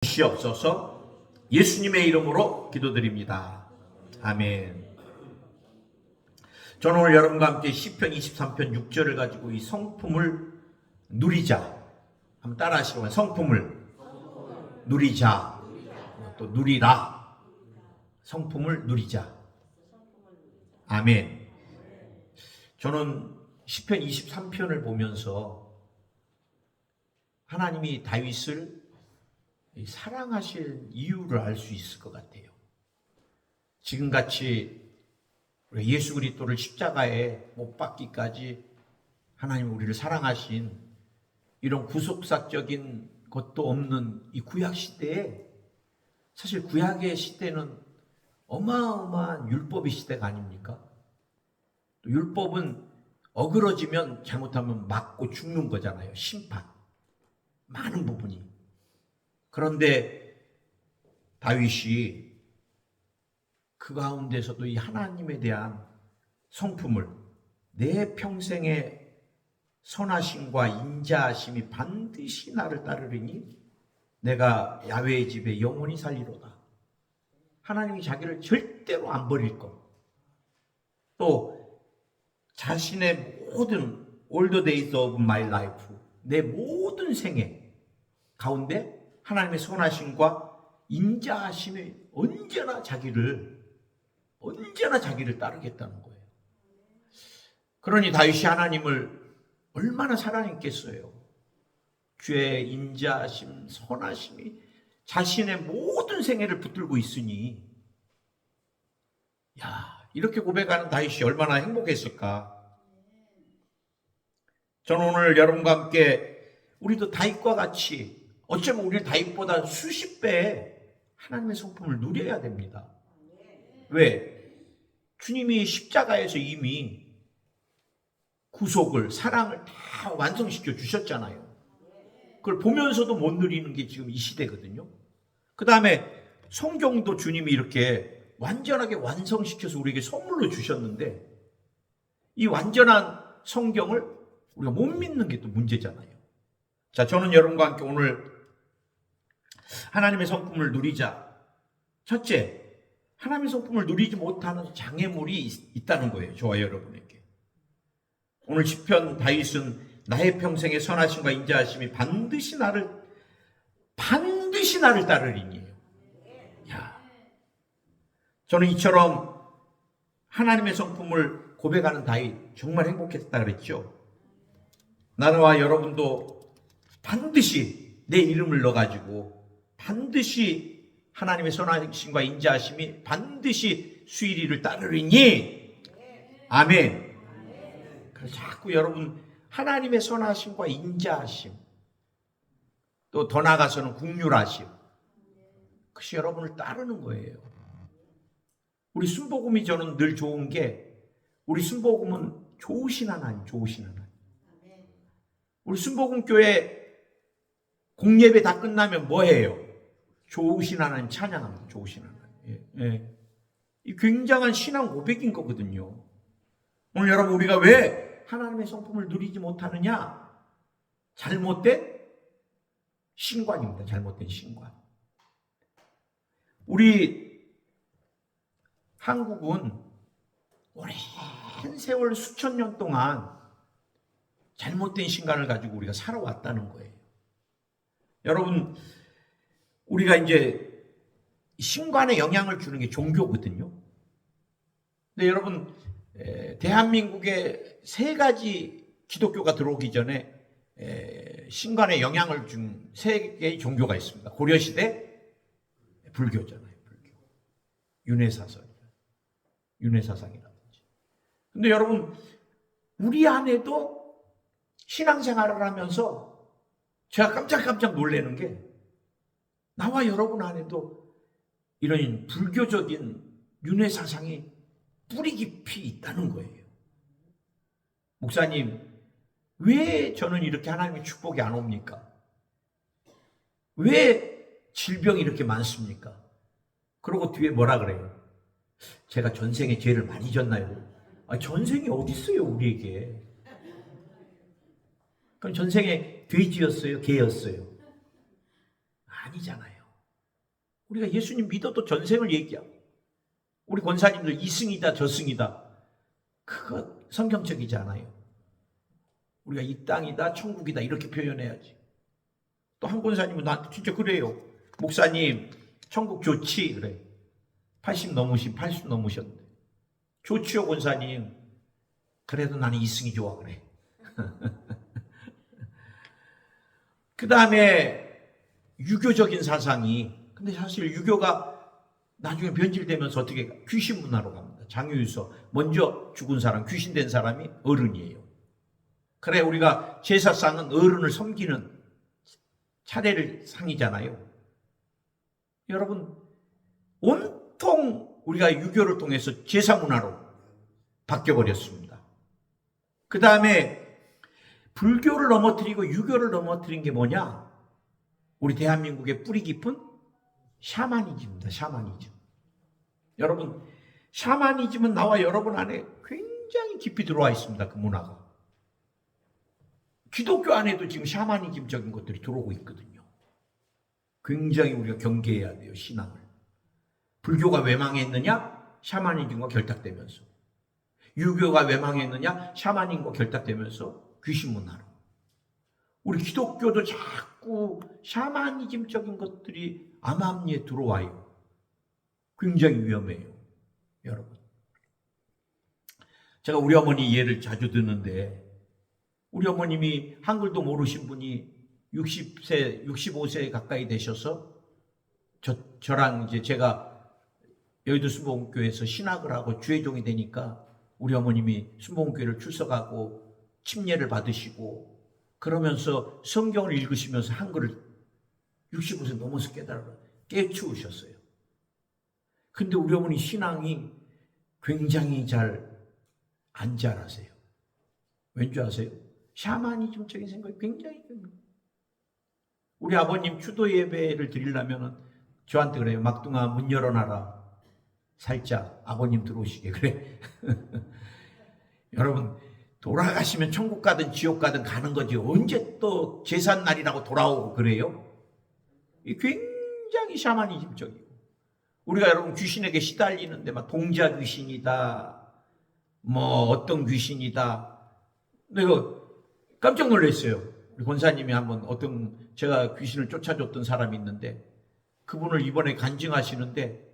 주시옵소서. 예수님의 이름으로 기도드립니다. 아멘. 저는 오늘 여러분과 함께 시편 23편 6절을 가지고 이 성품을 누리자 한번 따라 하시면, 성품을 누리자, 또 누리라, 성품을 누리자. 아멘. 저는 시편 23편을 보면서 하나님이 다윗을 사랑하실 이유를 알 수 있을 것 같아요. 지금같이 예수 그리스도를 십자가에 못 박기까지 하나님 우리를 사랑하신 이런 구속사적인 것도 없는 이 구약 시대에, 사실 구약의 시대는 어마어마한 율법의 시대가 아닙니까? 또 율법은 어그러지면 잘못하면 맞고 죽는 거잖아요. 심판, 많은 부분이. 그런데 다윗이 그 가운데서도 이 하나님에 대한 성품을, 내 평생의 선하심과 인자하심이 반드시 나를 따르리니 내가 야훼의 집에 영원히 살리로다. 하나님이 자기를 절대로 안 버릴 것. 또 자신의 모든 all the days of my life, 내 모든 생애 가운데 하나님의 선하심과 인자하심이 언제나 자기를 따르겠다는 거예요. 그러니 다윗이 하나님을 얼마나 사랑했겠어요. 주의 인자하심, 선하심이 자신의 모든 생애를 붙들고 있으니, 이렇게 고백하는 다윗이 얼마나 행복했을까. 저는 오늘 여러분과 함께 우리도 다윗과 같이, 어쩌면 우리 다윗보다 수십 배의 하나님의 성품을 누려야 됩니다. 왜? 주님이 십자가에서 이미 구속을, 사랑을 다 완성시켜 주셨잖아요. 그걸 보면서도 못 누리는 게 지금 이 시대거든요. 그 다음에 성경도 주님이 이렇게 완전하게 완성시켜서 우리에게 선물로 주셨는데, 이 완전한 성경을 우리가 못 믿는 게 또 문제잖아요. 자, 저는 여러분과 함께 오늘 하나님의 성품을 누리자. 첫째, 하나님의 성품을 누리지 못하는 장애물이 있다는 거예요. 저와 여러분에게. 오늘 시편 다윗은 나의 평생의 선하심과 인자하심이 반드시 나를 따르리니에요. 저는 이처럼 하나님의 성품을 고백하는 다윗 정말 행복했다 그랬죠. 나와 여러분도 반드시 내 이름을 넣어가지고 반드시 하나님의 선하심과 인자하심이 반드시 수일이를 따르리니. 아멘. 그래서 자꾸 여러분 하나님의 선하심과 인자하심, 또 더 나아가서는 긍휼하심, 그것이 여러분을 따르는 거예요. 우리 순복음이 저는 늘 좋은 게, 우리 순복음은 좋으신 하나님. 우리 순복음 교회 공예배 다 끝나면 뭐 해요? 좋으신 하나님 찬양합니다. 좋으신 하나님. 이 굉장한 신앙 고백인 거거든요. 오늘 여러분, 우리가 왜 하나님의 성품을 누리지 못하느냐? 잘못된 신관입니다. 잘못된 신관. 우리 한국은 오랜 세월, 수천 년 동안 잘못된 신관을 가지고 우리가 살아왔다는 거예요. 여러분, 우리가 이제 신관에 영향을 주는 게 종교거든요. 근데 여러분, 대한민국에 세 가지 기독교가 들어오기 전에 신관에 영향을 준 세 개의 종교가 있습니다. 고려시대 불교잖아요. 불교. 윤회사상이라든지. 근데 여러분, 우리 안에도 신앙생활을 하면서 제가 깜짝 놀라는 게, 나와 여러분 안에도 이런 불교적인 윤회사상이 뿌리 깊이 있다는 거예요. 목사님, 왜 저는 이렇게 하나님의 축복이 안 옵니까? 왜 질병이 이렇게 많습니까? 그러고 뒤에 뭐라 그래요? 제가 전생에 죄를 많이 졌나요? 전생이 어디 있어요, 우리에게? 그럼 전생에 돼지였어요? 개였어요? 아니잖아요. 우리가 예수님 믿어도 전생을 얘기하고, 우리 권사님들 이승이다 저승이다, 그거 성경적이지 않아요. 우리가 이 땅이다 천국이다 이렇게 표현해야지. 또 한 권사님은 나한테 진짜 그래요. 목사님 천국 좋지 그래. 80 넘으셨는데 좋지요 권사님. 그래도 나는 이승이 좋아 그래. 그 다음에 유교적인 사상이, 근데 사실 유교가 나중에 변질되면서 어떻게 귀신 문화로 갑니다. 장유유서, 먼저 죽은 사람, 귀신 된 사람이 어른이에요. 그래 우리가 제사상은 어른을 섬기는 차례를 상이잖아요. 여러분 온통 우리가 유교를 통해서 제사 문화로 바뀌어버렸습니다. 그 다음에 불교를 넘어뜨리고 유교를 넘어뜨린 게 뭐냐? 우리 대한민국의 뿌리 깊은 샤머니즘입니다. 샤머니즘. 여러분 샤머니즘은 나와 여러분 안에 굉장히 깊이 들어와 있습니다. 그 문화가. 기독교 안에도 지금 샤머니즘적인 것들이 들어오고 있거든요. 굉장히 우리가 경계해야 돼요. 신앙을. 불교가 왜 망했느냐? 샤머니즘과 결탁되면서. 유교가 왜 망했느냐? 샤머니즘과 결탁되면서 귀신 문화로. 우리 기독교도 자꾸 샤머니즘적인 것들이 암암리에 들어와요. 굉장히 위험해요. 여러분. 제가 우리 어머니 예를 자주 듣는데, 우리 어머님이 한글도 모르신 분이 60세, 65세 가까이 되셔서 저랑 이제 제가 여의도 순복음교회에서 신학을 하고 주회종이 되니까 우리 어머님이 순복음교회를 출석하고 침례를 받으시고 그러면서 성경을 읽으시면서 한글을 65세 넘어서 깨치우셨어요. 근데 우리 어머니 신앙이 굉장히 잘 안 자라세요. 왠지 아세요? 샤머니즘적인 생각이 굉장히 큽니다. 우리 아버님 추도 예배를 드리려면 저한테 그래요. 막둥아 문 열어놔라. 살짝 아버님 들어오시게 그래. 여러분 돌아가시면 천국 가든 지옥 가든 가는 거지 언제 또 제삿날이라고 돌아오고 그래요? 굉장히 샤머니즘적이고, 우리가 여러분 귀신에게 시달리는데 막 동자 귀신이다 뭐 어떤 귀신이다, 내가 깜짝 놀랐어요. 우리 권사님이 한번 제가 귀신을 쫓아줬던 사람이 있는데 그분을 이번에 간증하시는데,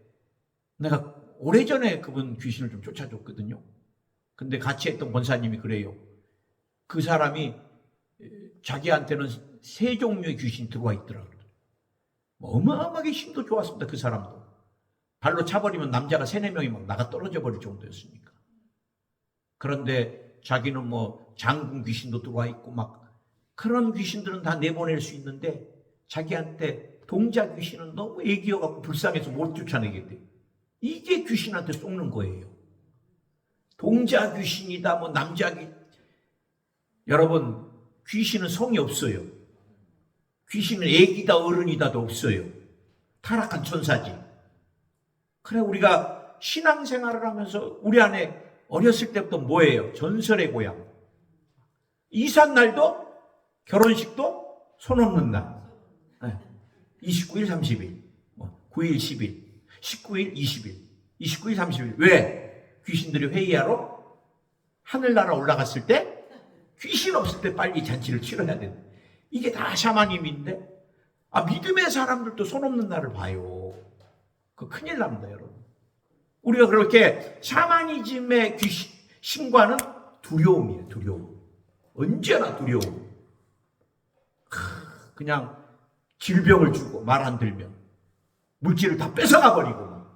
내가 오래전에 그분 귀신을 좀 쫓아줬거든요. 근데 같이 했던 권사님이 그래요. 그 사람이 자기한테는 3종류의 귀신이 들어와 있더라고요. 어마어마하게 힘도 좋았습니다. 그 사람도. 발로 차버리면 남자가 3-4명이 막 나가 떨어져 버릴 정도였으니까. 그런데 자기는 뭐 장군 귀신도 들어와 있고 막 그런 귀신들은 다 내보낼 수 있는데 자기한테 동자 귀신은 너무 애기여갖고 불쌍해서 못 쫓아내겠대. 이게 귀신한테 속는 거예요. 동자 귀신이다 뭐 남자 귀신. 여러분 귀신은 성이 없어요. 귀신은 애기다 어른이다도 없어요. 타락한 천사지. 그래 우리가 신앙생활을 하면서 우리 안에 어렸을 때부터 뭐예요? 전설의 고향. 이삿날도 결혼식도 손 없는 날. 29일 30일 9일 10일 19일 20일 29일 30일. 왜? 귀신들이 회의하러 하늘나라 올라갔을 때 귀신 없을 때 빨리 잔치를 치러야 된다. 이게 다 샤머니즘인데 믿음의 사람들도 손 없는 날을 봐요. 그 큰일 납니다 여러분. 우리가 그렇게 샤머니즘의 신과는 두려움이에요. 두려움. 언제나 두려움. 그냥 질병을 주고 말 안 들면 물질을 다 뺏어가 버리고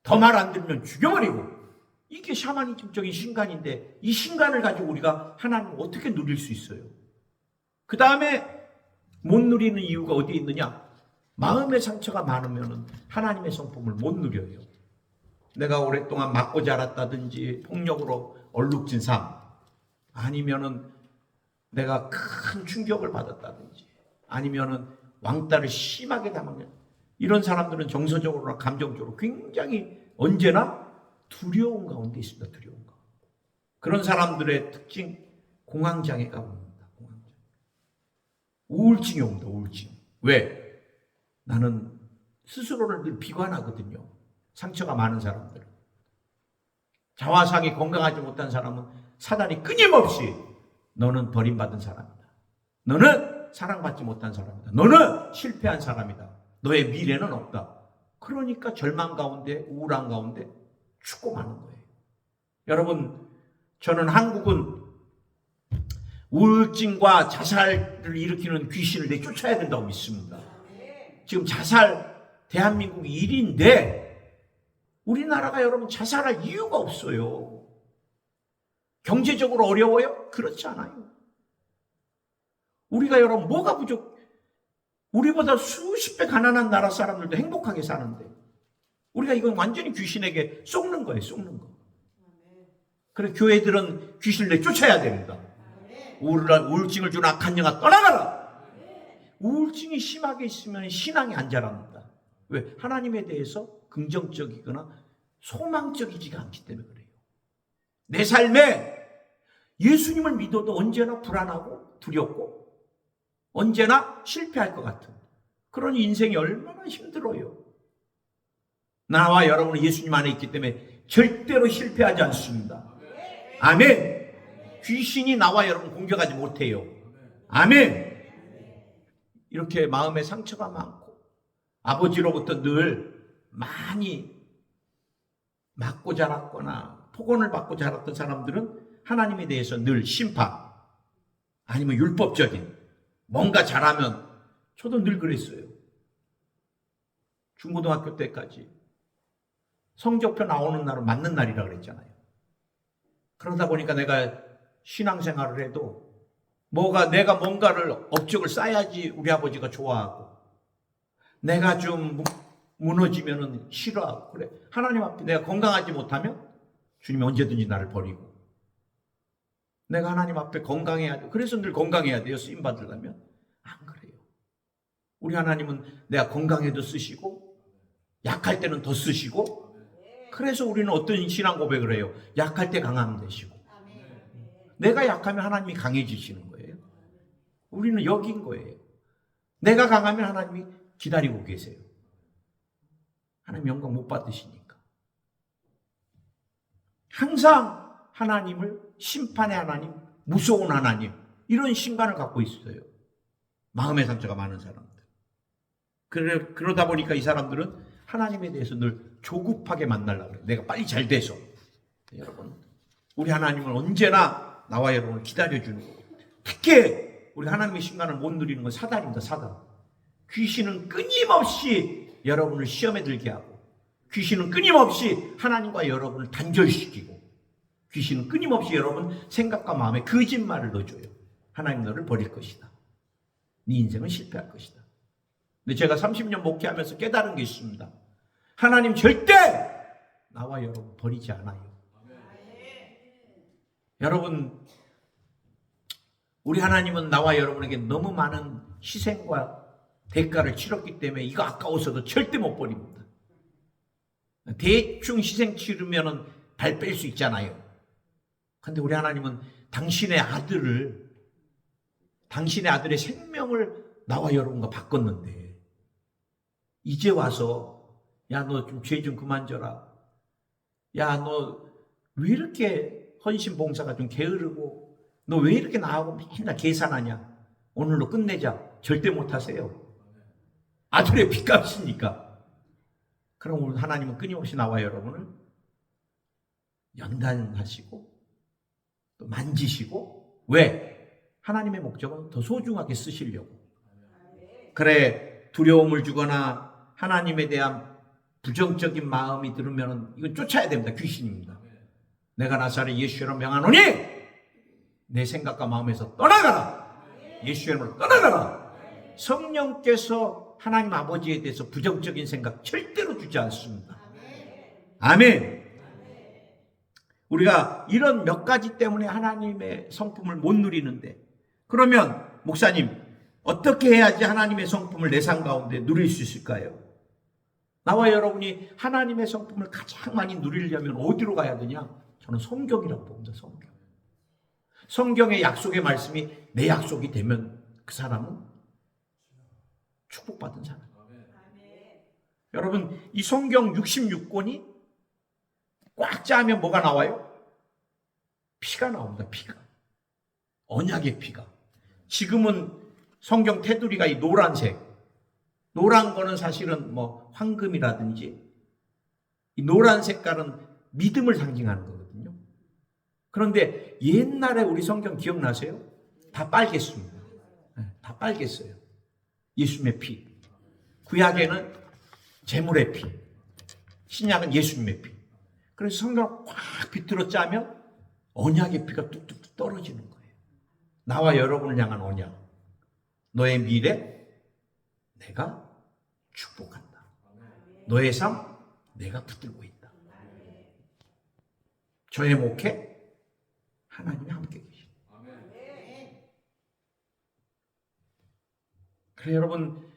더 말 안 들면 죽여버리고, 이게 샤머니즘적인 신간인데 이 신간을 가지고 우리가 하나님을 어떻게 누릴 수 있어요? 그 다음에 못 누리는 이유가 어디에 있느냐? 마음의 상처가 많으면 하나님의 성품을 못 누려요. 내가 오랫동안 맞고 자랐다든지 폭력으로 얼룩진 삶, 아니면은 내가 큰 충격을 받았다든지, 아니면은 왕따를 심하게 당하면, 이런 사람들은 정서적으로나 감정적으로 굉장히 언제나 두려움 가운데 있습니다. 두려움 가운데. 그런 사람들의 특징, 공황장애가 옵니다. 공황장애. 우울증이 옵니다. 우울증. 왜? 나는 스스로를 늘 비관하거든요. 상처가 많은 사람들은. 자화상이 건강하지 못한 사람은 사단이 끊임없이 너는 버림받은 사람이다. 너는 사랑받지 못한 사람이다. 너는 실패한 사람이다. 너의 미래는 없다. 그러니까 절망 가운데, 우울한 가운데 죽고 마는 거예요. 여러분, 저는 한국은 우울증과 자살을 일으키는 귀신을 내쫓아야 된다고 믿습니다. 지금 자살 대한민국이 1위인데 우리나라가 여러분 자살할 이유가 없어요. 경제적으로 어려워요? 그렇지 않아요. 우리가 여러분 뭐가 부족? 우리보다 수십 배 가난한 나라 사람들도 행복하게 사는데 우리가 이건 완전히 귀신에게 속는 거예요. 속는 거. 그래 교회들은 귀신을 내쫓아야 됩니다. 우울증을 준 악한 영아 떠나가라. 우울증이 심하게 있으면 신앙이 안 자랍니다. 왜? 하나님에 대해서 긍정적이거나 소망적이지가 않기 때문에 그래요. 내 삶에 예수님을 믿어도 언제나 불안하고 두렵고 언제나 실패할 것 같은 그런 인생이 얼마나 힘들어요. 나와 여러분은 예수님 안에 있기 때문에 절대로 실패하지 않습니다. 아멘. 귀신이 나와 여러분 공격하지 못해요. 아멘. 이렇게 마음에 상처가 많고 아버지로부터 늘 많이 맞고 자랐거나 폭언을 받고 자랐던 사람들은 하나님에 대해서 늘 심판 아니면 율법적인 뭔가 잘하면 저도 늘 그랬어요. 중고등학교 때까지 성적표 나오는 날은 맞는 날이라 그랬잖아요. 그러다 보니까 내가 신앙생활을 해도 내가 뭔가를 업적을 쌓아야지 우리 아버지가 좋아하고 내가 좀 무너지면은 싫어하고 그래. 하나님 앞에 내가 건강하지 못하면 주님이 언제든지 나를 버리고 내가 하나님 앞에 건강해야 돼. 그래서 늘 건강해야 돼요. 쓰임 받으려면. 안 그래요. 우리 하나님은 내가 건강해도 쓰시고 약할 때는 더 쓰시고 그래서 우리는 어떤 신앙 고백을 해요. 약할 때 강하면 되시고 내가 약하면 하나님이 강해지시는 거예요. 우리는 여긴 거예요. 내가 강하면 하나님이 기다리고 계세요. 하나님 영광 못 받으시니까. 항상 하나님을 심판의 하나님, 무서운 하나님 이런 신관을 갖고 있어요. 마음의 상처가 많은 사람들. 그러다 보니까 이 사람들은 하나님에 대해서 늘 조급하게 만나려고 그래요. 내가 빨리 잘 돼서. 여러분, 우리 하나님은 언제나 나와 여러분을 기다려주는 거예요. 특히 우리 하나님의 신관을 못 누리는 건 사단입니다. 사단. 귀신은 끊임없이 여러분을 시험에 들게 하고 귀신은 끊임없이 하나님과 여러분을 단절시키고 귀신은 끊임없이 여러분 생각과 마음에 거짓말을 넣어줘요. 하나님 너를 버릴 것이다. 네 인생은 실패할 것이다. 근데 제가 30년 목회하면서 깨달은 게 있습니다. 하나님 절대 나와 여러분 버리지 않아요. 여러분, 우리 하나님은 나와 여러분에게 너무 많은 희생과 대가를 치렀기 때문에 이거 아까워서도 절대 못 버립니다. 대충 희생 치르면 발 뺄 수 있잖아요. 근데 우리 하나님은 당신의 아들의 생명을 나와 여러분과 바꿨는데 이제 와서 야, 너 좀 죄 좀 그만 져라. 야, 너 왜 이렇게 헌신 봉사가 좀 게으르고 너 왜 이렇게 나하고 맨날 계산하냐. 오늘로 끝내자. 절대 못하세요. 아들의 핏값이니까. 그럼 오늘 하나님은 끊임없이 나와 여러분을 연단하시고 또 만지시고 왜? 하나님의 목적은 더 소중하게 쓰시려고. 그래, 두려움을 주거나 하나님에 대한 부정적인 마음이 들으면 이건 쫓아야 됩니다. 귀신입니다. 내가 나사렛 예수로 명하노니 내 생각과 마음에서 떠나가라. 예수의 이름으로 떠나가라. 성령께서 하나님 아버지에 대해서 부정적인 생각 절대로 주지 않습니다. 아멘. 우리가 이런 몇 가지 때문에 하나님의 성품을 못 누리는데 그러면 목사님 어떻게 해야지 하나님의 성품을 내 삶 가운데 누릴 수 있을까요? 나와 여러분이 하나님의 성품을 가장 많이 누리려면 어디로 가야 되냐? 저는 성경이라고 봅니다. 성경. 성경의 약속의 말씀이 내 약속이 되면 그 사람은 축복받은 사람. 여러분, 이 성경 66권이 꽉 짜면 뭐가 나와요? 피가 나옵니다. 피가. 언약의 피가. 지금은 성경 테두리가 이 노란색. 노란 거는 사실은 뭐 황금이라든지, 이 노란 색깔은 믿음을 상징하는 거거든요. 그런데 옛날에 우리 성경 기억나세요? 다 빨갰습니다. 다 빨갰어요. 예수님의 피. 구약에는 제물의 피. 신약은 예수님의 피. 그래서 성경을 꽉 비틀어 짜면 언약의 피가 뚝뚝 떨어지는 거예요. 나와 여러분을 향한 언약. 너의 미래 내가 축복한다. 너의 삶 내가 붙들고 있다. 저의 목회 하나님이 함께 계십니다. 그래 여러분,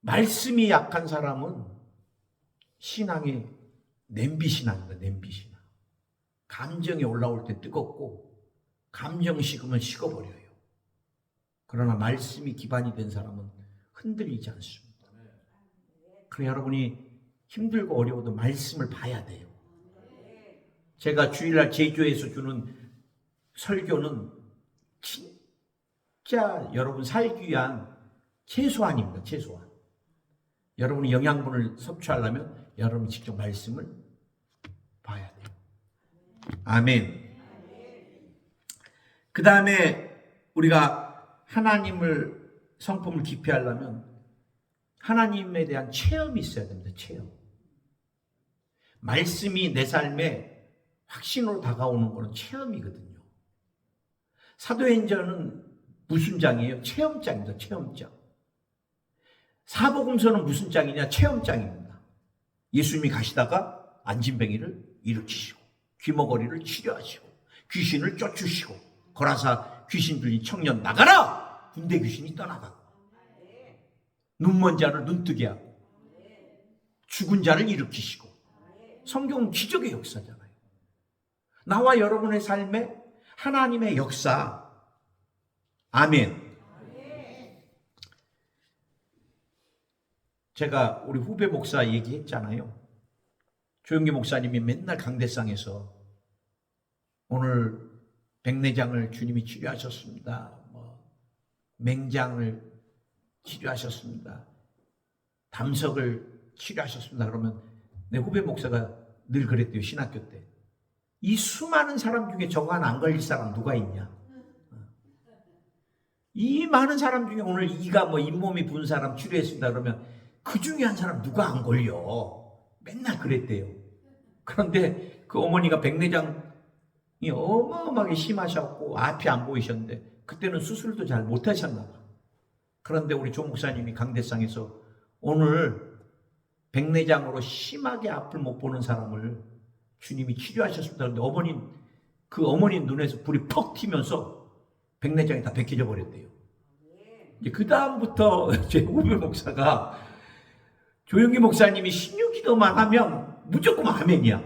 말씀이 약한 사람은 신앙이 냄비신앙입니다. 냄비신앙. 감정이 올라올 때 뜨겁고 감정 식으면 식어버려요. 그러나 말씀이 기반이 된 사람은 흔들리지 않습니다. 그래 여러분이 힘들고 어려워도 말씀을 봐야 돼요. 제가 주일날 제주에서 주는 설교는 진짜 여러분 살기 위한 최소한입니다. 최소한. 여러분이 영양분을 섭취하려면 여러분이 직접 말씀을 봐야 돼요. 아멘. 그 다음에 우리가 하나님을 성품을 깊이 하려면 하나님에 대한 체험이 있어야 됩니다. 체험. 말씀이 내 삶에 확신으로 다가오는 것은 체험이거든요. 사도행전은 무슨 장이에요? 체험장입니다. 체험장. 사복음서는 무슨 장이냐? 체험장입니다. 예수님이 가시다가 안진뱅이를 일으키시고 귀머거리를 치료하시고 귀신을 쫓으시고 거라사 귀신 들린 청년 나가라! 군대 귀신이 떠나가고 눈먼 자를 눈뜨게 하고 죽은 자를 일으키시고 성경은 기적의 역사잖아요. 나와 여러분의 삶에 하나님의 역사. 아멘. 제가 우리 후배 목사 얘기했잖아요. 조영기 목사님이 맨날 강대상에서 오늘 백내장을 주님이 치료하셨습니다. 맹장을 치료하셨습니다. 담석을 치료하셨습니다. 그러면 내 후배 목사가 늘 그랬대요. 신학교 때. 이 수많은 사람 중에 저거 하나 안 걸릴 사람 누가 있냐? 이 많은 사람 중에 오늘 이가 잇몸이 부은 사람 치료했습니다. 그러면 그 중에 한 사람 누가 안 걸려? 맨날 그랬대요. 그런데 그 어머니가 백내장이 어마어마하게 심하셨고 앞이 안 보이셨는데 그때는 수술도 잘 못하셨나 봐. 그런데 우리 조 목사님이 강대상에서 오늘 백내장으로 심하게 앞을 못 보는 사람을 주님이 치료하셨습니다. 그런데 그 어머니 눈에서 불이 퍽 튀면서 백내장이 다 벗겨져 버렸대요. 이제 그 다음부터 제 후배 목사가 조영기 목사님이 신유기도만 하면 무조건 아멘이야.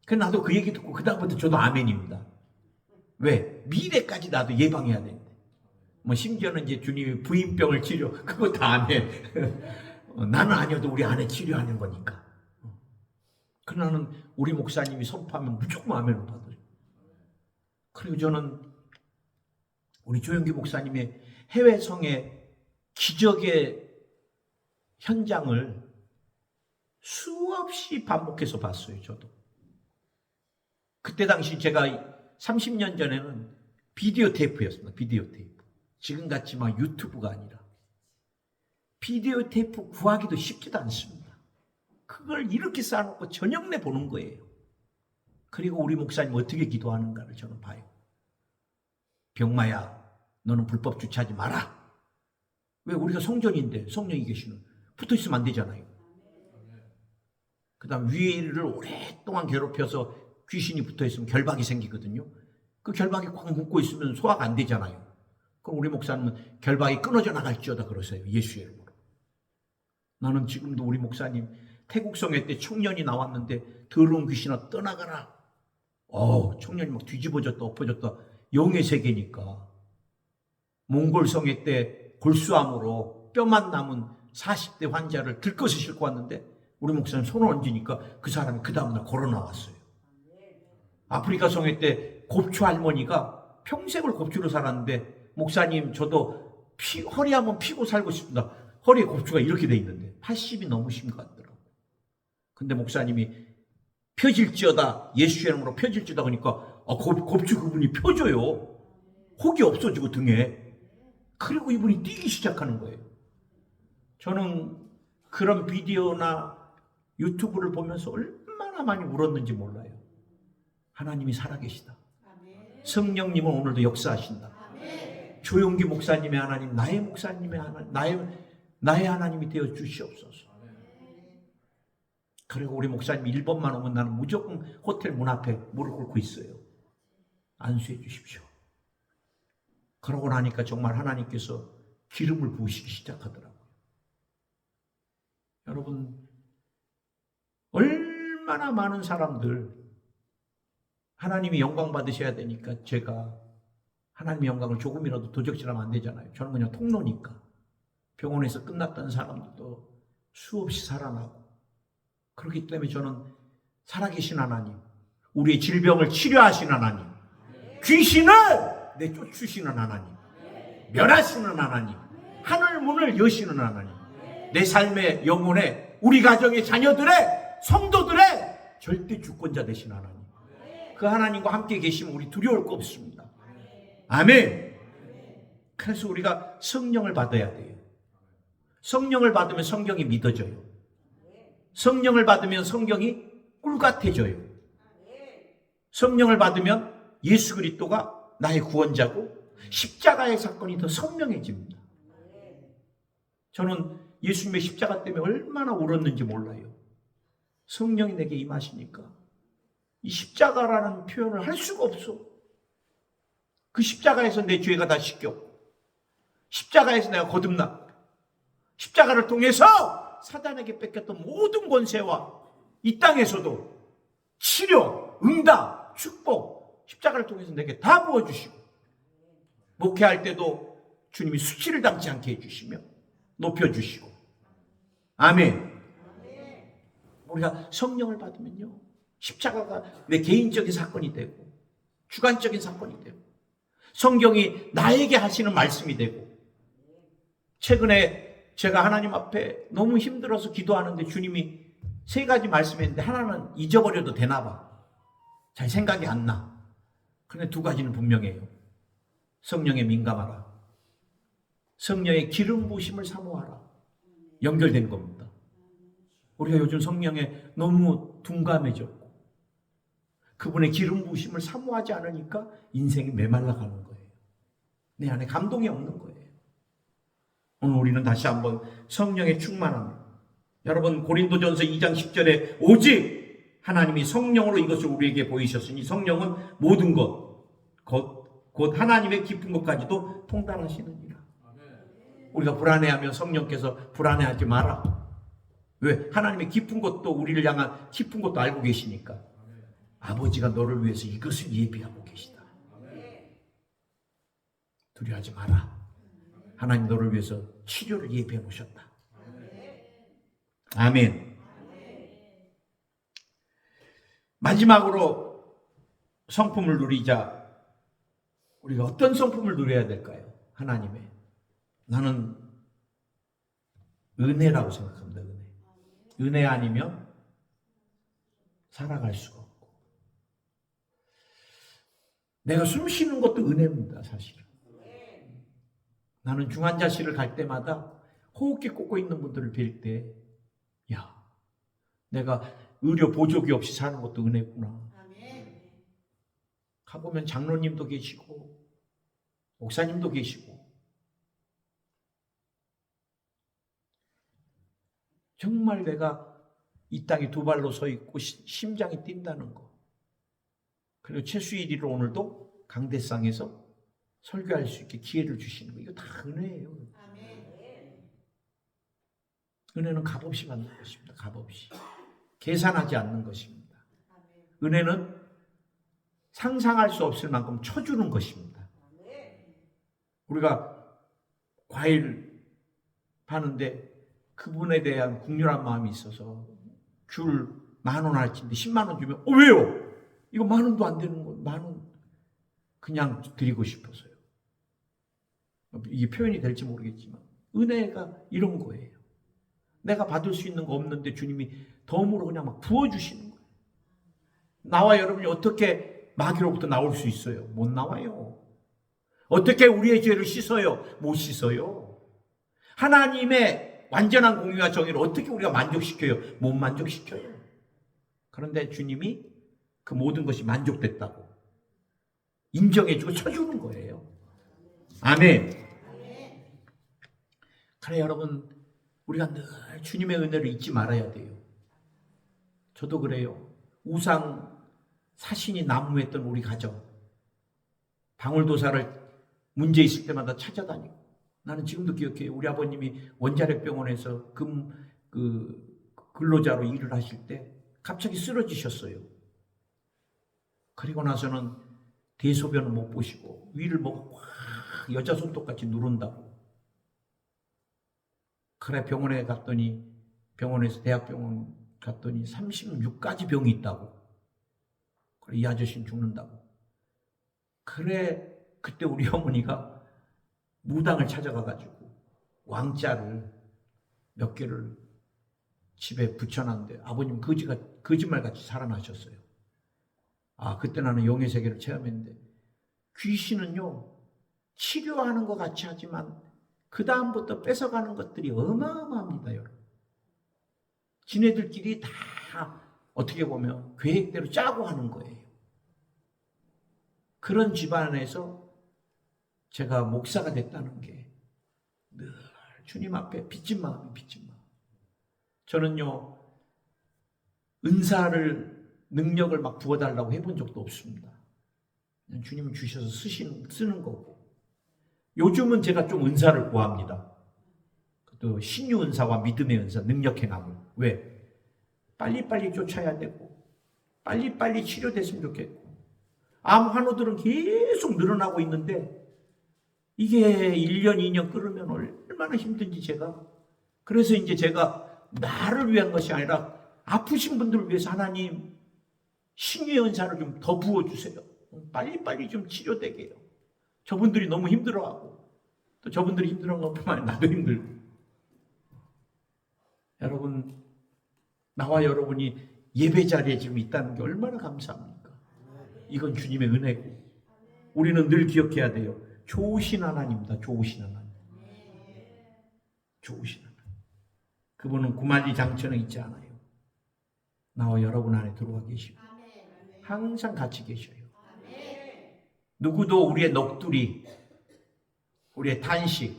그래서 나도 그 얘기 듣고 그 다음부터 저도 아멘입니다. 왜? 미래까지 나도 예방해야 되는데. 심지어는 이제 주님이 부인병을 치료, 그거 다 아멘. 나는 아니어도 우리 아내 치료하는 거니까. 그러나는 우리 목사님이 선포하면 무조건 아멘을 받아요. 그리고 저는 우리 조영기 목사님의 해외성의 기적의 현장을 수없이 반복해서 봤어요. 저도. 그때 당시 제가 30년 전에는 비디오 테이프였습니다. 비디오 테이프. 지금같이 막 유튜브가 아니라 비디오 테이프 구하기도 쉽지도 않습니다. 그걸 이렇게 쌓아놓고 저녁 내 보는 거예요. 그리고 우리 목사님 어떻게 기도하는가를 저는 봐요. 병마야, 너는 불법 주차하지 마라. 왜? 우리가 성전인데 성령이 계시는 붙어있으면 안 되잖아요. 그 다음 위를 오랫동안 괴롭혀서 귀신이 붙어있으면 결박이 생기거든요. 그 결박이 꽉 묶고 있으면 소화가 안 되잖아요. 그럼 우리 목사님은 결박이 끊어져 나갈지어다 그러세요. 예수의 이름으로. 나는 지금도 우리 목사님 태국 성회 때 청년이 나왔는데 더러운 귀신아 떠나가라. 청년이 막 뒤집어졌다 엎어졌다. 영의 세계니까. 몽골 성회 때 골수암으로 뼈만 남은 40대 환자를 들것을 싣고 왔는데 우리 목사님 손을 얹으니까 그 사람이 그 다음날 걸어 나왔어요. 아프리카 성회 때 곱추 할머니가 평생을 곱추로 살았는데, 목사님 저도 허리 한번 피고 살고 싶습니다. 허리에 곱추가 이렇게 돼 있는데 80이 넘으신 것 같더라고요. 근데 목사님이 펴질지어다, 예수의 이름으로 펴질지어다 그러니까 곱추 그분이 펴져요. 혹이 없어지고 등에. 그리고 이분이 뛰기 시작하는 거예요. 저는 그런 비디오나 유튜브를 보면서 얼마나 많이 울었는지 몰라요. 하나님이 살아계시다. 성령님은 오늘도 역사하신다. 조용기 목사님의 하나님, 나의 목사님의 하나님, 나의 하나님이 되어 주시옵소서. 그리고 우리 목사님 1번만 오면 나는 무조건 호텔 문 앞에 무릎 꿇고 있어요. 안수해 주십시오. 그러고 나니까 정말 하나님께서 기름을 부으시기 시작하더라고요. 여러분, 얼마나 많은 사람들 하나님이 영광 받으셔야 되니까 제가 하나님의 영광을 조금이라도 도적질하면 안 되잖아요. 저는 그냥 통로니까. 병원에서 끝났던 사람들도 수없이 살아나고, 그렇기 때문에 저는 살아계신 하나님, 우리의 질병을 치료하시는 하나님, 귀신을 내쫓으시는 하나님, 멸하시는 하나님, 하늘 문을 여시는 하나님, 내 삶의 영혼에, 우리 가정의 자녀들의, 성도들의 절대 주권자 되신 하나님, 그 하나님과 함께 계시면 우리 두려울 거 없습니다. 아멘. 그래서 우리가 성령을 받아야 돼요. 성령을 받으면 성경이 믿어져요. 성령을 받으면 성경이 꿀같아져요. 성령을 받으면 예수 그리스도가 나의 구원자고 십자가의 사건이 더 선명해집니다. 저는 예수님의 십자가 때문에 얼마나 울었는지 몰라요. 성령이 내게 임하시니까 이 십자가라는 표현을 할 수가 없어. 그 십자가에서 내 죄가 다 씻겼고, 십자가에서 내가 거듭났고, 십자가를 통해서 사단에게 뺏겼던 모든 권세와 이 땅에서도 치료, 응답, 축복, 십자가를 통해서 내게 다 부어주시고, 목회할 때도 주님이 수치를 당치 않게 해주시며 높여주시고. 아멘. 우리가 성령을 받으면요, 십자가가 내 개인적인 사건이 되고 주관적인 사건이 되고 성경이 나에게 하시는 말씀이 되고. 최근에 제가 하나님 앞에 너무 힘들어서 기도하는데 주님이 3가지 말씀했는데 하나는 잊어버려도 되나 봐. 잘 생각이 안 나. 그런데 2가지는 분명해요. 성령에 민감하라. 성령의 기름 부으심을 사모하라. 연결된 겁니다. 우리가 요즘 성령에 너무 둔감해졌고 그분의 기름 부으심을 사모하지 않으니까 인생이 메말라가는 거예요. 내 안에 감동이 없는 거예요. 오늘 우리는 다시 한번 성령의 충만함. 여러분, 고린도전서 2장 10절에 오직 하나님이 성령으로 이것을 우리에게 보이셨으니 성령은 모든 곧 하나님의 깊은 것까지도 통달하시느니라. 우리가 불안해하면 성령께서 불안해하지 마라. 왜? 하나님의 깊은 것도, 우리를 향한 깊은 것도 알고 계시니까. 아버지가 너를 위해서 이것을 예비하고 계시다. 두려워하지 마라. 하나님 너를 위해서 치료를 예비해 놓으셨다. 아멘. 마지막으로 성품을 누리자. 우리가 어떤 성품을 누려야 될까요? 하나님의. 나는 은혜라고 생각합니다. 은혜 아니면 살아갈 수가 없고. 내가 숨 쉬는 것도 은혜입니다, 사실은. 나는 중환자실을 갈 때마다 호흡기 꽂고 있는 분들을 뵐 때, 야, 내가 의료 보조기 없이 사는 것도 은혜구나. 가보면 장로님도 계시고 목사님도 계시고 정말 내가 이 땅에 2발로 서 있고 심장이 뛴다는 거. 그리고 최수일이로 오늘도 강대상에서 설교할 수 있게 기회를 주시는 거. 이거 다 은혜예요. 은혜는 값없이 받는 것입니다. 값없이. 계산하지 않는 것입니다. 은혜는 상상할 수 없을 만큼 쳐주는 것입니다. 우리가 과일 파는데 그분에 대한 국률한 마음이 있어서 귤 10,000원어치인데 10만 원 주면 왜요? 이거 10,000원도 안 되는 거 10,000원 그냥 드리고 싶어서요. 이게 표현이 될지 모르겠지만 은혜가 이런 거예요. 내가 받을 수 있는 거 없는데 주님이 덤으로 그냥 막 부어주시는 거예요. 나와 여러분이 어떻게 마귀로부터 나올 수 있어요? 못 나와요. 어떻게 우리의 죄를 씻어요? 못 씻어요. 하나님의 완전한 공의와 정의를 어떻게 우리가 만족시켜요? 못 만족시켜요. 그런데 주님이 그 모든 것이 만족됐다고 인정해주고 쳐주는 거예요. 아멘. 그래 여러분, 우리가 늘 주님의 은혜를 잊지 말아야 돼요. 저도 그래요. 우상 사신이 난무했던 우리 가정, 방울도사를 문제 있을 때마다 찾아다니고, 나는 지금도 기억해요. 우리 아버님이 원자력병원에서 근로자로 일을 하실 때 갑자기 쓰러지셨어요. 그리고 나서는 대소변을 못 보시고 위를 뭐 여자 손톱같이 누른다고. 그래 병원에 갔더니, 병원에서 대학병원 갔더니 36가지 병이 있다고. 그래 이 아저씨는 죽는다고. 그래 그때 우리 어머니가 무당을 찾아가가지고 왕자를 몇 개를 집에 붙여놨는데 아버님 거짓말같이 살아나셨어요. 아, 그때 나는 용의 세계를 체험했는데, 귀신은요 치료하는 것 같이 하지만 그 다음부터 뺏어가는 것들이 어마어마합니다. 여러분, 지네들끼리 다 어떻게 보면 계획대로 짜고 하는 거예요. 그런 집안에서 제가 목사가 됐다는 게 늘 주님 앞에 빚진 마음이 빚진 마음. 저는요 은사를, 능력을 막 부어달라고 해본 적도 없습니다. 그냥 주님은 주셔서 쓰는 거고. 요즘은 제가 좀 은사를 구합니다. 또 신유 은사와 믿음의 은사, 능력 행함을. 왜? 빨리빨리 쫓아야 되고 빨리빨리 치료됐으면 좋겠고, 암 환우들은 계속 늘어나고 있는데 이게 1년, 2년 끌으면 얼마나 힘든지 제가. 그래서 이제 제가 나를 위한 것이 아니라 아프신 분들을 위해서 하나님 신유의 은사를 좀 더 부어주세요. 빨리빨리 좀 치료되게 해요. 저분들이 너무 힘들어하고, 또 저분들이 힘들어한 것뿐만 아니라 나도 힘들고. 여러분, 나와 여러분이 예배 자리에 지금 있다는 게 얼마나 감사합니까? 이건 주님의 은혜고, 우리는 늘 기억해야 돼요. 좋으신 하나님입니다. 좋으신 하나님. 좋으신 하나님. 그분은 구만리장처는 있지 않아요. 나와 여러분 안에 들어와 계시고 항상 같이 계셔요. 누구도 우리의 넋두리, 우리의 탄식,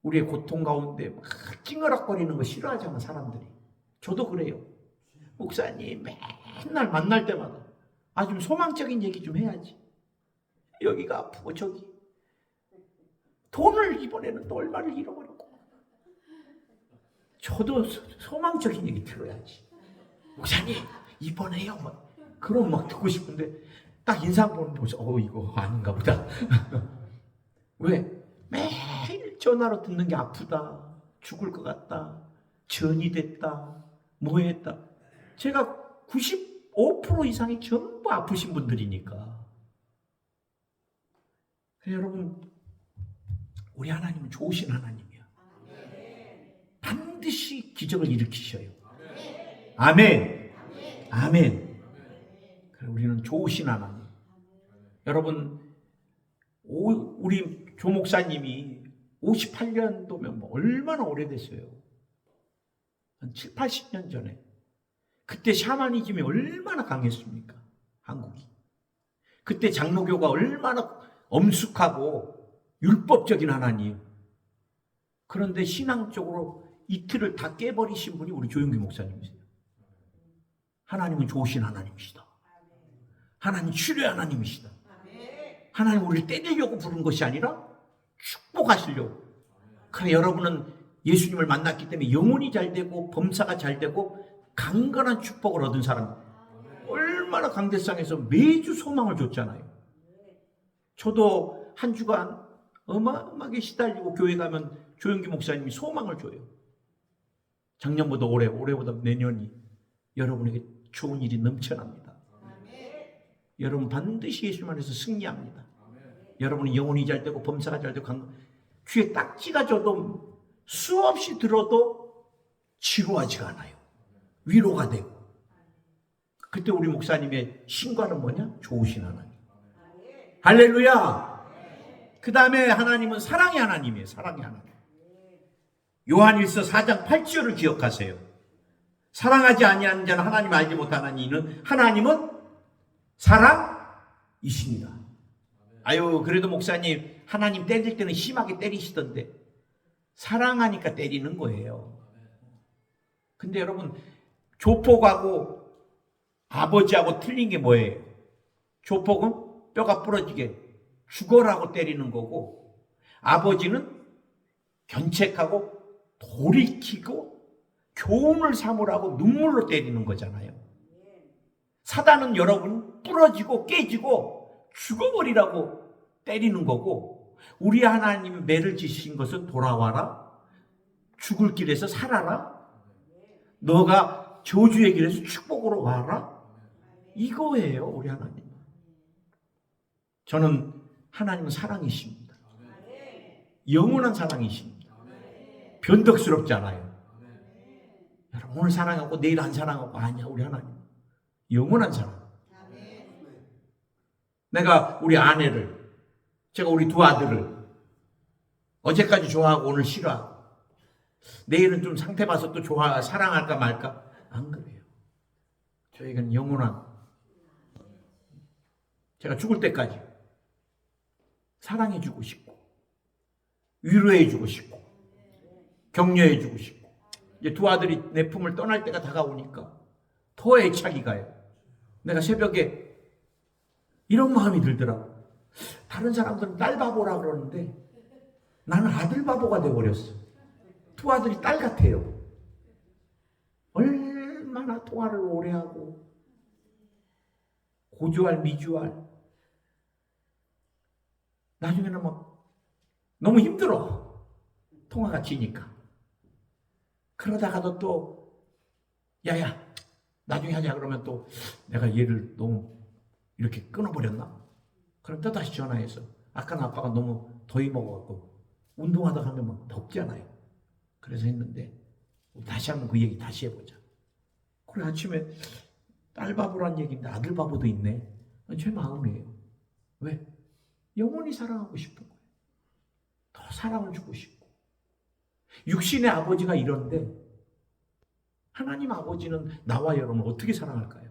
우리의 고통 가운데 막 찡어락거리는 거 싫어하잖아, 사람들이. 저도 그래요. 목사님 맨날 만날 때마다 좀 소망적인 얘기 좀 해야지. 여기가 아프고 저기 돈을 이번에는 또 얼마를 잃어버렸고. 저도 소망적인 얘기 들어야지. 목사님 이번에요 그럼 막 듣고 싶은데 딱 인상 보면서 이거 아닌가 보다. 왜? 매일 전화로 듣는 게 아프다, 죽을 것 같다, 전이 됐다, 뭐 했다. 제가 95% 이상이 전부 아프신 분들이니까. 여러분, 우리 하나님은 좋으신 하나님이야. 반드시 기적을 일으키셔요. 아멘. 아멘. 우리는 좋으신 하나님. 여러분, 우리 조 목사님이 58년도면 뭐 얼마나 오래됐어요. 한 7, 80년 전에. 그때 샤머니즘이 얼마나 강했습니까? 한국이. 그때 장로교가 얼마나 엄숙하고 율법적인 하나님. 그런데 신앙적으로 이틀을 다 깨버리신 분이 우리 조용기 목사님이세요. 하나님은 좋으신 하나님이시다. 하나님 치료의 하나님이시다. 하나님 우리를 때리려고 부른 것이 아니라 축복하시려고. 그래, 여러분은 예수님을 만났기 때문에 영혼이 잘 되고 범사가 잘 되고 강건한 축복을 얻은 사람. 얼마나 강대상에서 매주 소망을 줬잖아요. 저도 한 주간 어마어마하게 시달리고 교회 가면 조용기 목사님이 소망을 줘요. 작년보다 올해보다 내년이 여러분에게 좋은 일이 넘쳐납니다. 여러분 반드시 예수님 안에서 승리합니다. 여러분은 영혼이 잘 되고 범사가 잘 되고 귀에 딱지가 져도 수없이 들어도 지루하지가 않아요. 위로가 되고. 그때 우리 목사님의 신과는 뭐냐? 좋으신 하나님. 할렐루야. 그 다음에 하나님은 사랑의 하나님이에요. 사랑의 하나님. 요한일서 4장 8절을 기억하세요. 사랑하지 아니하는 자는 하나님 알지 못하는 이는 하나님은 사랑이십니다. 아유, 그래도 목사님 하나님 때릴 때는 심하게 때리시던데 사랑하니까 때리는 거예요. 근데 여러분 조폭하고 아버지하고 틀린 게 뭐예요? 조폭은 뼈가 부러지게 죽어라고 때리는 거고, 아버지는 견책하고 돌이키고 교훈을 삼으라고 눈물로 때리는 거잖아요. 사단은 여러분 부러지고 깨지고 죽어버리라고 때리는 거고, 우리 하나님이 매를 지신 것은 돌아와라, 죽을 길에서 살아라, 너가 저주의 길에서 축복으로 와라, 이거예요. 우리 하나님. 저는 하나님은 사랑이십니다. 영원한 사랑이십니다. 변덕스럽지 않아요. 여러분 오늘 사랑하고 내일 안 사랑하고 아니야. 우리 하나님 영원한 사랑. 내가 우리 아내를, 제가 우리 두 아들을 어제까지 좋아하고 오늘 싫어하고 내일은 좀 상태 봐서 또 사랑할까 말까? 안 그래요. 저에게는 영원한, 제가 죽을 때까지 사랑해주고 싶고 위로해주고 싶고 격려해주고 싶고, 이제 두 아들이 내 품을 떠날 때가 다가오니까 더 애착이 가요. 내가 새벽에 이런 마음이 들더라고. 다른 사람들은 딸 바보라 그러는데 나는 아들 바보가 돼버렸어. 두 아들이 딸 같아요. 얼마나 통화를 오래 하고 고주할 미주할, 나중에는 막 너무 힘들어. 통화가 지니까. 그러다가도 또 야야 나중에 하자 그러면 또 내가 얘를 너무 이렇게 끊어버렸나? 그럼 또 다시 전화해서 아까는 아빠가 너무 더위 먹어갖고 운동하다 가면 막 덥잖아요. 그래서 했는데 다시 한번 그 얘기 다시 해보자. 그래 아침에 딸 바보란 얘기인데 아들 바보도 있네. 제 마음이에요. 왜? 영원히 사랑하고 싶은 거예요. 더 사랑을 주고 싶고. 육신의 아버지가 이런데 하나님 아버지는 나와 여러분을 어떻게 사랑할까요?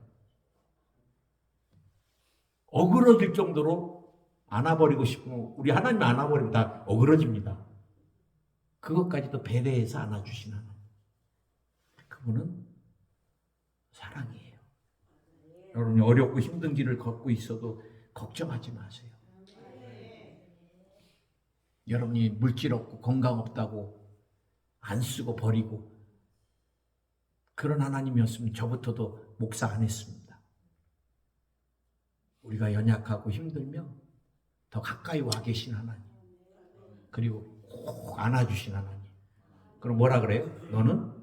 어그러질 정도로 안아버리고 싶으면 우리 하나님 안아버리면 다 어그러집니다. 그것까지도 배려해서 안아주신 하나님. 그분은 사랑이에요. 여러분이 어렵고 힘든 길을 걷고 있어도 걱정하지 마세요. 여러분이 물질 없고 건강 없다고 안 쓰고 버리고 그런 하나님이었으면 저부터도 목사 안 했습니다. 우리가 연약하고 힘들면 더 가까이 와 계신 하나님, 그리고 꼭 안아주신 하나님. 그럼 뭐라 그래요? 너는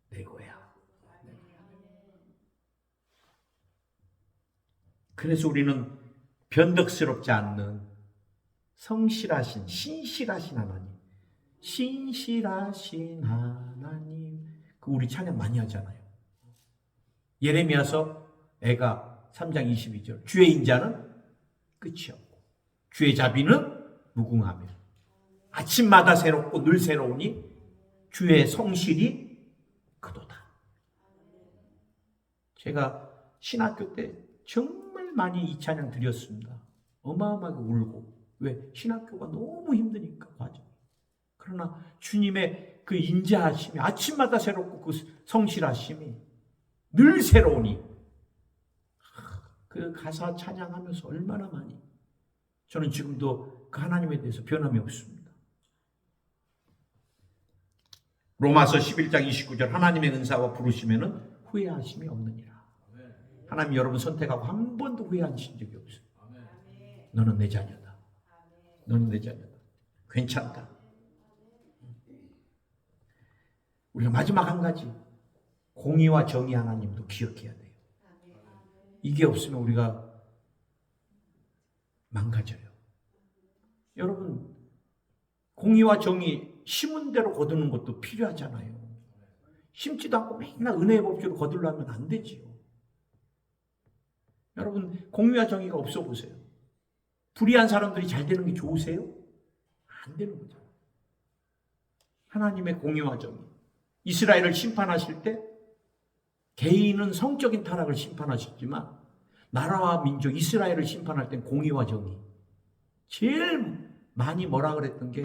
내 거야. 그래서 우리는 변덕스럽지 않는 성실하신, 신실하신 하나님, 신실하신 하나님, 그 우리 찬양 많이 하잖아요. 예레미야서 애가 3장 22절, 주의 인자는 끝이 없고 주의 자비는 무궁하며 아침마다 새롭고 늘 새로우니 주의 성실이 그도다. 제가 신학교 때 정말 많이 이 찬양 드렸습니다. 어마어마하게 울고. 왜? 신학교가 너무 힘드니까 과정. 그러나 주님의 그 인자하심이, 아침마다 새롭고 그 성실하심이 늘 새로우니, 그 가사 찬양하면서 얼마나 많이, 저는 지금도 그 하나님에 대해서 변함이 없습니다. 로마서 11장 29절, 하나님의 은사와 부르심에는 후회하심이 없느니라. 하나님 여러분 선택하고 한 번도 후회하신 적이 없어요. 너는 내 자녀다. 너는 내 자녀다. 괜찮다. 우리가 마지막 한 가지, 공의와 정의 하나님도 기억해야 돼요. 이게 없으면 우리가 망가져요. 여러분, 공의와 정의 심은 대로 거두는 것도 필요하잖아요. 심지도 않고 맨날 은혜의 법칙으로 거두려면 안 되지요. 여러분, 공의와 정의가 없어 보세요. 불의한 사람들이 잘 되는 게 좋으세요? 안 되는 거죠. 하나님의 공의와 정의. 이스라엘을 심판하실 때 개인은 성적인 타락을 심판하셨지만 나라와 민족 이스라엘을 심판할 땐 공의와 정의. 제일 많이 뭐라 그랬던 게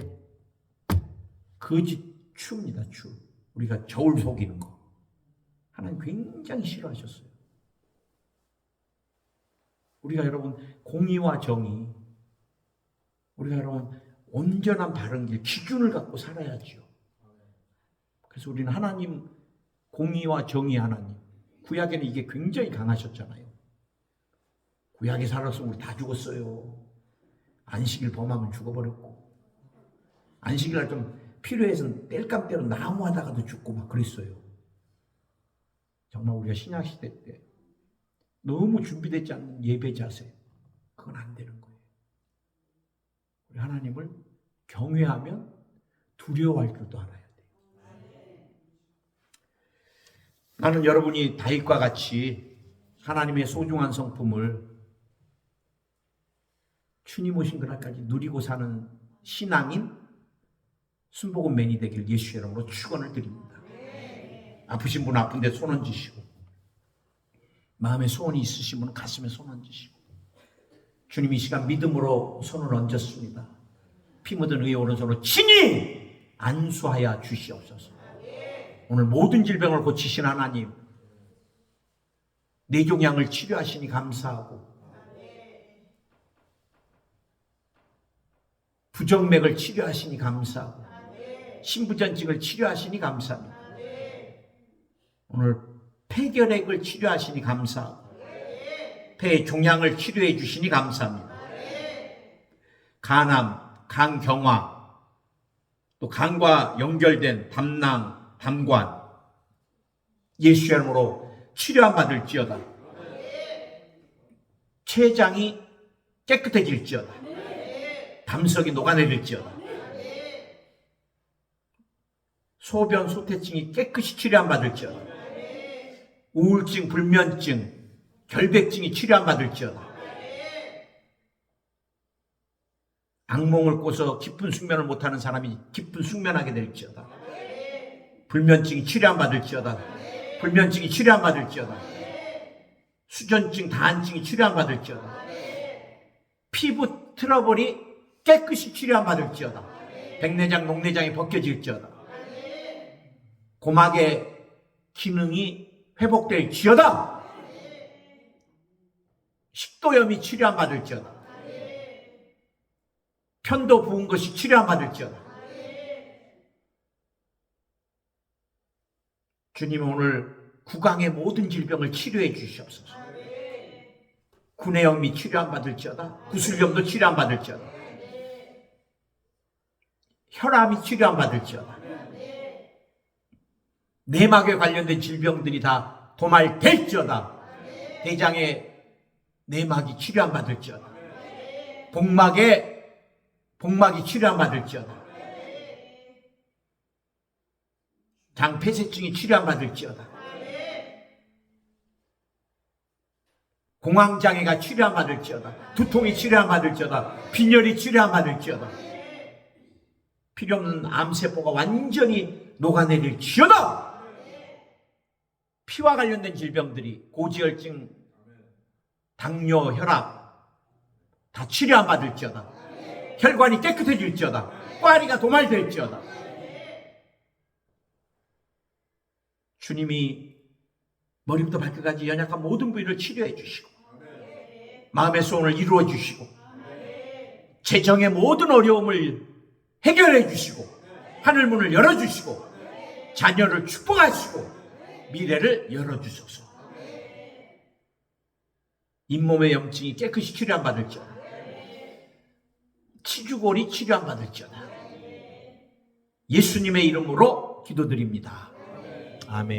거짓 추입니다. 추. 우리가 저울 속이는 거. 하나님 굉장히 싫어하셨어요. 우리가 여러분 공의와 정의, 우리가 여러분 온전한 바른 길, 기준을 갖고 살아야지요. 그래서 우리는 하나님 공의와 정의 하나님, 구약에는 이게 굉장히 강하셨잖아요. 구약에 살아서 우리 다 죽었어요. 안식일 범하면 죽어버렸고, 안식일날 좀 필요해서 뗄감대로 나무하다가도 죽고 막 그랬어요. 정말 우리가 신약시대 때 너무 준비되지 않는 예배 자세, 그건 안 되는 거예요. 우리 하나님을 경외하면 두려워할 줄도 알아야 돼요. 나는 여러분이 다윗과 같이 하나님의 소중한 성품을 주님 오신 그날까지 누리고 사는 신앙인 순복음맨이 되길 예수의 이름으로 축원을 드립니다. 아프신 분은 아픈데 손 얹으시고, 마음에 소원이 있으신 분은 가슴에 손 얹으시고, 주님 이 시간 믿음으로 손을 얹었습니다. 피 묻은 의의 오른손으로 친히 안수하여 주시옵소서. 오늘 모든 질병을 고치신 하나님, 뇌종양을 치료하시니 감사하고, 부정맥을 치료하시니 감사하고, 신부전증을 치료하시니 감사합니다. 오늘 폐결핵을 치료하시니 감사하고, 폐의 종양을 치료해 주시니 감사합니다. 간암, 간경화, 또 간과 연결된 담낭, 담관, 예수의 이름으로 치료함 받을지어다. 췌장이 깨끗해질지어다. 담석이 녹아내릴지어다. 소변, 소태증이 깨끗이 치료함 받을지어다. 우울증, 불면증, 결백증이 치료함 받을지어다. 악몽을 꿔서 깊은 숙면을 못하는 사람이 깊은 숙면하게 될지어다. 불면증이 치료함 받을지어다. 불면증이 치료함 받을지어다. 수전증, 다한증이 치료함 받을지어다. 피부 트러블이 깨끗이 치료함 받을지어다. 백내장, 녹내장이 벗겨질지어다. 고막의 기능이 회복될지어다. 식도염이 치료함 받을지어다. 편도 부은 것이 치료함 받을지어다. 주님 오늘 구강의 모든 질병을 치료해 주시옵소서. 구내염이 치료함 받을지어다. 구술염도 치료함 받을지어다. 혈암이 치료함 받을지어다. 내막에 관련된 질병들이 다 도말될지어다. 대장의 내막이 치료함 받을지어다. 복막이 치료함 받을지어다. 장폐쇄증이 치료함 받을지어다. 공황장애가 치료함 받을지어다. 두통이 치료함 받을지어다. 빈혈이 치료함 받을지어다. 필요없는 암세포가 완전히 녹아내릴지어다. 피와 관련된 질병들이 고지혈증, 당뇨, 혈압 다 치료함 받을지어다. 혈관이 깨끗해질지어다. 꽈리가 도말될지어다. 주님이 머리부터 발끝까지 연약한 모든 부위를 치료해 주시고, 마음의 소원을 이루어 주시고, 재정의 모든 어려움을 해결해 주시고, 하늘문을 열어주시고, 자녀를 축복하시고, 미래를 열어주소서. 잇몸의 염증이 깨끗이 치료함 받을지어다. 치주골이 치료함 받을지어다. 예수님의 이름으로 기도드립니다. 아멘.